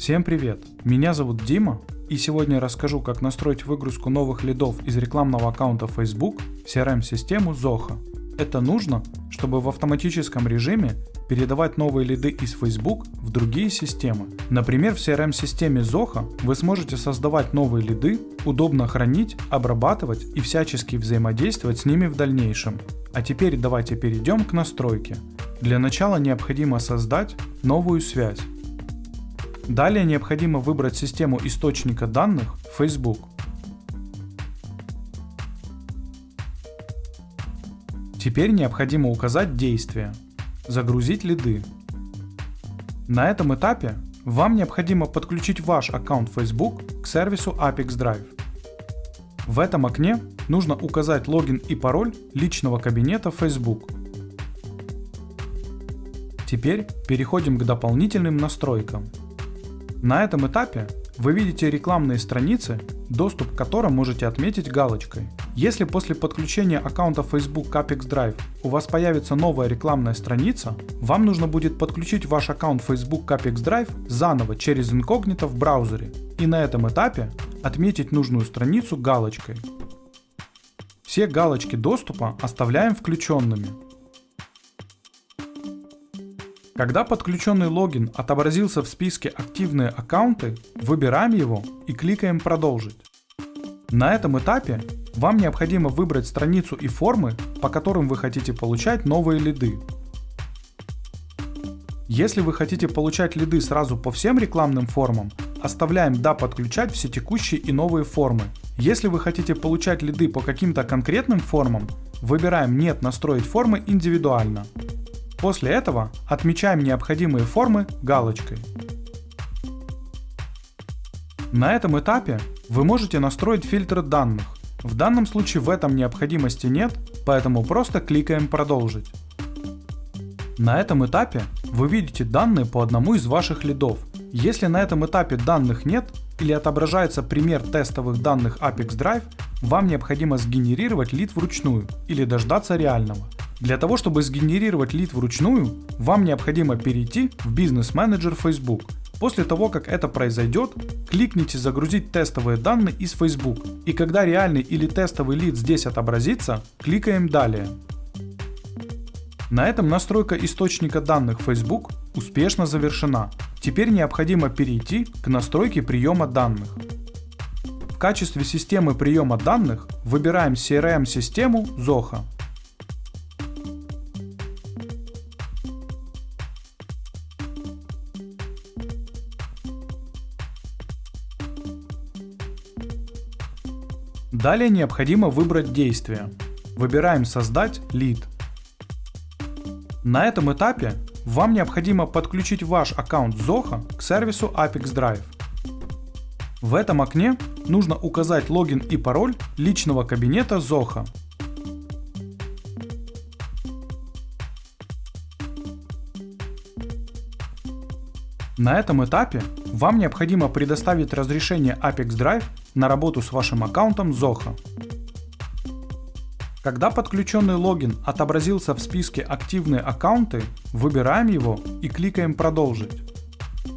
Всем привет! Меня зовут Дима, и сегодня я расскажу, как настроить выгрузку новых лидов из рекламного аккаунта Facebook в CRM-систему Zoho. Это нужно, чтобы в автоматическом режиме передавать новые лиды из Facebook в другие системы. Например, в CRM-системе Zoho вы сможете создавать новые лиды, удобно хранить, обрабатывать и всячески взаимодействовать с ними в дальнейшем. А теперь давайте перейдем к настройке. Для начала необходимо создать новую связь. Далее необходимо выбрать систему источника данных Facebook. Теперь необходимо указать действие «Загрузить лиды». На этом этапе вам необходимо подключить ваш аккаунт Facebook к сервису Apex Drive. В этом окне нужно указать логин и пароль личного кабинета Facebook. Теперь переходим к дополнительным настройкам. На этом этапе вы видите рекламные страницы, доступ к которым можете отметить галочкой. Если после подключения аккаунта Facebook к Apex Drive у вас появится новая рекламная страница, вам нужно будет подключить ваш аккаунт Facebook к Apex Drive заново через инкогнито в браузере и на этом этапе отметить нужную страницу галочкой. Все галочки доступа оставляем включенными. Когда подключенный логин отобразился в списке «Активные аккаунты», выбираем его и кликаем «Продолжить». На этом этапе вам необходимо выбрать страницу и формы, по которым вы хотите получать новые лиды. Если вы хотите получать лиды сразу по всем рекламным формам, оставляем «Да, подключать все текущие и новые формы». Если вы хотите получать лиды по каким-то конкретным формам, выбираем «Нет, настроить формы индивидуально». После этого отмечаем необходимые формы галочкой. На этом этапе вы можете настроить фильтры данных. В данном случае в этом необходимости нет, поэтому просто кликаем «Продолжить». На этом этапе вы видите данные по одному из ваших лидов. Если на этом этапе данных нет или отображается пример тестовых данных Apex Drive, вам необходимо сгенерировать лид вручную или дождаться реального. Для того, чтобы сгенерировать лид вручную, вам необходимо перейти в бизнес-менеджер Facebook. После того, как это произойдет, кликните «Загрузить тестовые данные из Facebook», и когда реальный или тестовый лид здесь отобразится, кликаем «Далее». На этом настройка источника данных Facebook успешно завершена. Теперь необходимо перейти к настройке приема данных. В качестве системы приема данных выбираем CRM-систему Zoho. Далее необходимо выбрать действие. Выбираем «Создать лид». На этом этапе вам необходимо подключить ваш аккаунт Zoho к сервису Apex Drive. В этом окне нужно указать логин и пароль личного кабинета Zoho. На этом этапе вам необходимо предоставить разрешение Apex Drive на работу с вашим аккаунтом Zoho. Когда подключенный логин отобразился в списке «Активные аккаунты», выбираем его и кликаем «Продолжить».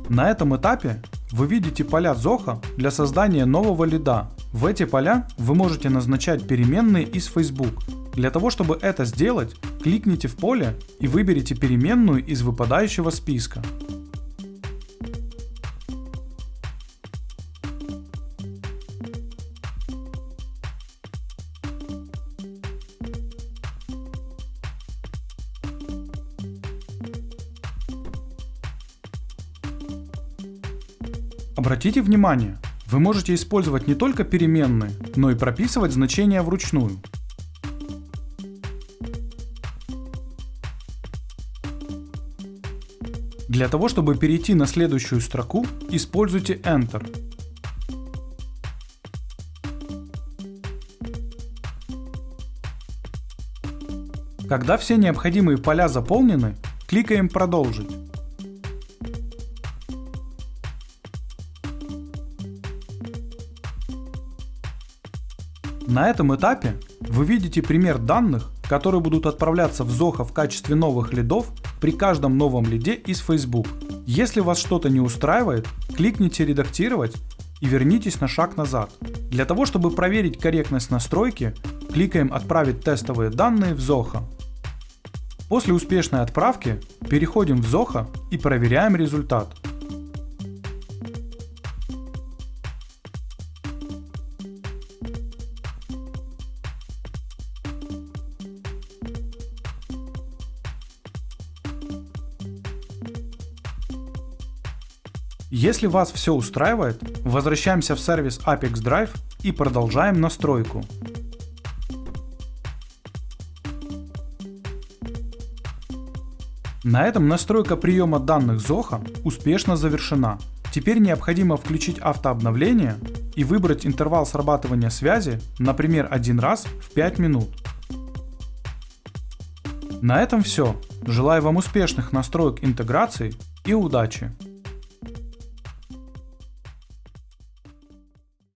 На этом этапе вы видите поля Zoho для создания нового лида. В эти поля вы можете назначать переменные из Facebook. Для того, чтобы это сделать, кликните в поле и выберите переменную из выпадающего списка. Обратите внимание, вы можете использовать не только переменные, но и прописывать значения вручную. Для того, чтобы перейти на следующую строку, используйте Enter. Когда все необходимые поля заполнены, кликаем «Продолжить». На этом этапе вы видите пример данных, которые будут отправляться в Zoho в качестве новых лидов при каждом новом лиде из Facebook. Если вас что-то не устраивает, кликните «Редактировать» и вернитесь на шаг назад. Для того, чтобы проверить корректность настройки, кликаем «Отправить тестовые данные в Zoho». После успешной отправки переходим в Zoho и проверяем результат. Если вас все устраивает, возвращаемся в сервис Apex Drive и продолжаем настройку. На этом настройка приема данных Zoho успешно завершена. Теперь необходимо включить автообновление и выбрать интервал срабатывания связи, например, 1 раз в 5 минут. На этом все. Желаю вам успешных настроек интеграции и удачи!